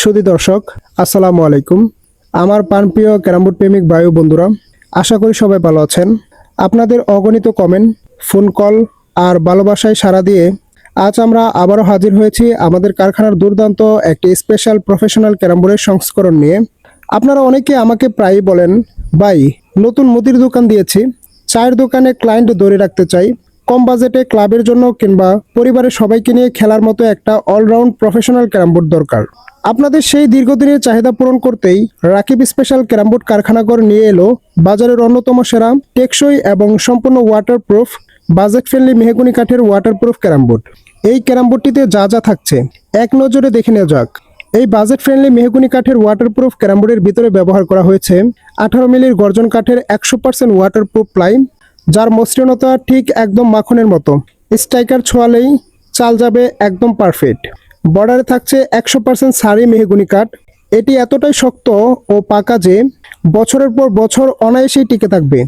সুধী দর্শক, আসসালামু আলাইকুম। আমার প্রাণপ্রিয় ক্যারামবোর্ড প্রেমিক বায়ু বন্ধুরা, আশা করি সবাই ভালো আছেন। আপনাদের অগণিত কমেন্ট, ফোন কল আর ভালোবাসায় সাড়া দিয়ে আজ আমরা আবারও হাজির হয়েছি আমাদের কারখানার দুর্দান্ত একটি স্পেশাল প্রফেশনাল ক্যারামবোর্ডের সংস্করণ নিয়ে। আপনারা অনেকে আমাকে প্রায়ই বলেন, ভাই নতুন মুদির দোকান দিয়েছি, চায়ের দোকানে ক্লায়েন্ট ধরে রাখতে চাই, কম বাজেটে ক্লাবের জন্য কিংবা পরিবারের সবাইকে নিয়ে খেলার মতো একটা অলরাউন্ড প্রফেশনাল ক্যারামবোর্ড দরকার। আপনাদের সেই দীর্ঘদিনের চাহিদা পূরণ করতেই রাকিব স্পেশাল ক্যারামবোর্ড কারখানাঘর নিয়ে এলো বাজারের অন্যতম সেরা, টেকসই এবং সম্পূর্ণ ওয়াটারপ্রুফ, বাজেট ফ্রেন্ডলি মেহগনি কাঠের ওয়াটারপ্রুফ ক্যারামবোর্ড। এই ক্যারামবোর্ডটিতে যা যা থাকছে এক নজরে দেখে নেওয়া যাক। এই বাজেট ফ্রেন্ডলি মেহগনি কাঠের ওয়াটারপ্রুফ ক্যারামবোর্ডের ভিতরে ব্যবহার করা হয়েছে 18 মিলির গর্জন কাঠের 100% ওয়াটারপ্রুফ প্লাই, যার মসৃণতা ঠিক একদম মাখনের মতো। স্ট্রাইকার ছোঁয়ালেই চাল যাবে একদম পারফেক্ট। বর্ডারে থাকছে 100% সারি মেহগনি কাঠ। এটি এতটাই শক্ত ও পাকা যে বছরের পর বছর অনায়াসেই টিকে থাকবে।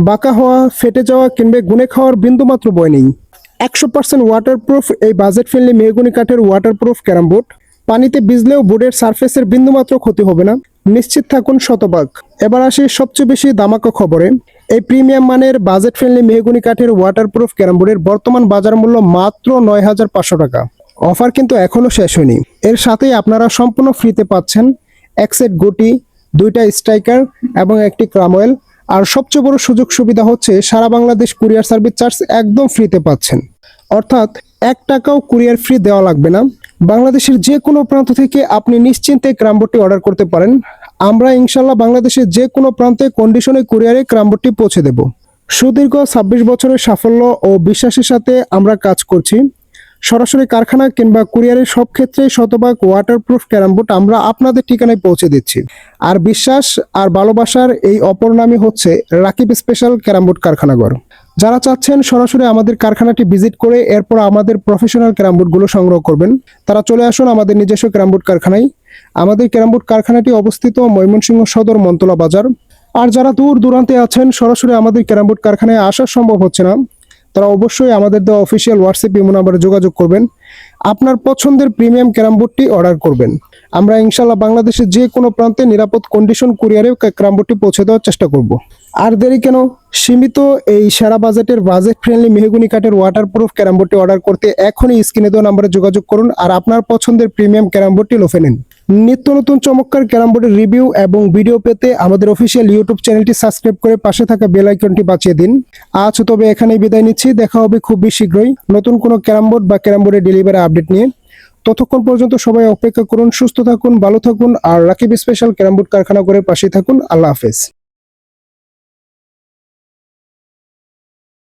বাঁকা হওয়া, ফেটে যাওয়া কিংবা গুনে খাওয়ার বিন্দুমাত্র ভয় নেই। 100% ওয়াটারপ্রুফ এই বাজেট ফ্রেন্ডলি মেহগনি কাঠের ওয়াটারপ্রুফ ক্যারামবোর্ড পানিতে ভিজলেও বোর্ডের সারফেসের বিন্দুমাত্র ক্ষতি হবে না, নিশ্চিত থাকুন শতভাগ। এবার আসি সবচেয়ে বেশি দামাকা খবরে। এই প্রিমিয়াম মানের বাজেট ফ্রেন্ডলি মেহগনি কাঠের ওয়াটারপ্রুফ ক্যারামবোর্ডের বর্তমান বাজার মূল্য মাত্র 9,500 টাকা। অফার কিন্তু এখনো শেষ হয়নি। এর সাথেই আপনারা সম্পূর্ণ ফ্রিতে পাচ্ছেন এক সেট গুটি, 2টা স্ট্রাইকার এবং একটি ক্রামওয়েল। আর সবচেয়ে বড় সুযোগ সুবিধা হচ্ছে সারা বাংলাদেশ কুরিয়ার সার্ভিস চার্জ একদম ফ্রিতে পাচ্ছেন, অর্থাৎ 1 টাকাও কুরিয়ার ফ্রি দেওয়া লাগবে না। বাংলাদেশের যে কোনো প্রান্ত থেকে আপনি নিশ্চিন্তে ক্রামবোর্ডটি অর্ডার করতে পারেন। আমরা ইনশাল্লাহ বাংলাদেশের যে কোনো প্রান্তে কন্ডিশনে কুরিয়ারে ক্রামবোর্ডটি পৌঁছে দেব। সুদীর্ঘ 26 বছরের সাফল্য ও বিশ্বাসের সাথে আমরা কাজ করছি। সরাসরি কারখানা কিংবা কুরিয়ারের সব ক্ষেত্রেই শতভাগ ওয়াটারপ্রুফ ক্যারামবোর্ড আমরা আপনাদের ঠিকানায় পৌঁছে দিচ্ছি। আর বিশ্বাস আর ভালোবাসার এই অপর নামই হচ্ছে রাকিব স্পেশাল ক্যারামবোর্ড কারখানাঘর। যারা চাচ্ছেন সরাসরি আমাদের কারখানাটি ভিজিট করে এরপর আমাদের প্রফেশনাল ক্যারামবোর্ডগুলো সংগ্রহ করবেন, তারা চলে আসুন আমাদের নিজস্ব ক্যারামবোর্ড কারখানায়। আমাদের ক্যারামবোর্ড কারখানাটি অবস্থিত ময়মনসিংহ সদর মন্তলা বাজার। আর যারা দূর দূরান্তে আছেন, সরাসরি আমাদের ক্যারামবোর্ড কারখানায় আসা সম্ভব হচ্ছে না, তারা অবশ্যই আমাদের দেওয়া অফিসিয়াল হোয়াটসঅ্যাপ ইমো নাম্বারে যোগাযোগ করবেন, আপনার পছন্দের প্রিমিয়াম ক্যারামবোর্ডটি অর্ডার করবেন। আমরা ইনশাল্লাহ বাংলাদেশের যে কোনো প্রান্তে নিরাপদ কন্ডিশন কুরিয়ারে ক্যারামবোর্ডটি পৌঁছে দেওয়ার চেষ্টা করব। আর দেরি কেন, সীমিত এই সেরা বাজেটের বাজেট ফ্রেন্ডলি মেহগনি কাঠের ওয়াটারপ্রুফ ক্যারামবোর্ডটি অর্ডার করতে এখনই স্ক্রিনে দেওয়া নাম্বারে যোগাযোগ করুন আর আপনার পছন্দের প্রিমিয়াম ক্যারামবোর্ডটি লুফে নিন। নিত্য নতুন চমৎকার ক্যারামবোর্ডের রিভিউ এবং ভিডিও পেতে আমাদের অফিসিয়াল ইউটিউব চ্যানেলটি সাবস্ক্রাইব করে পাশে থাকা বেল আইকনটি বাজিয়ে দিন। আজ তবে এখানেই বিদায় নিচ্ছি। দেখা হবে খুব শীঘ্রই নতুন কোনো ক্যারামবোর্ড বা ক্যারামবোর্ডের ডেলিভারি আপডেট নিয়ে। ততক্ষণ পর্যন্ত সবাই অপেক্ষা করুন, সুস্থ থাকুন, ভালো থাকুন আর রাকিব স্পেশাল ক্যারামবোর্ড কারখানা করে পাশে থাকুন। আল্লাহ হাফেজ।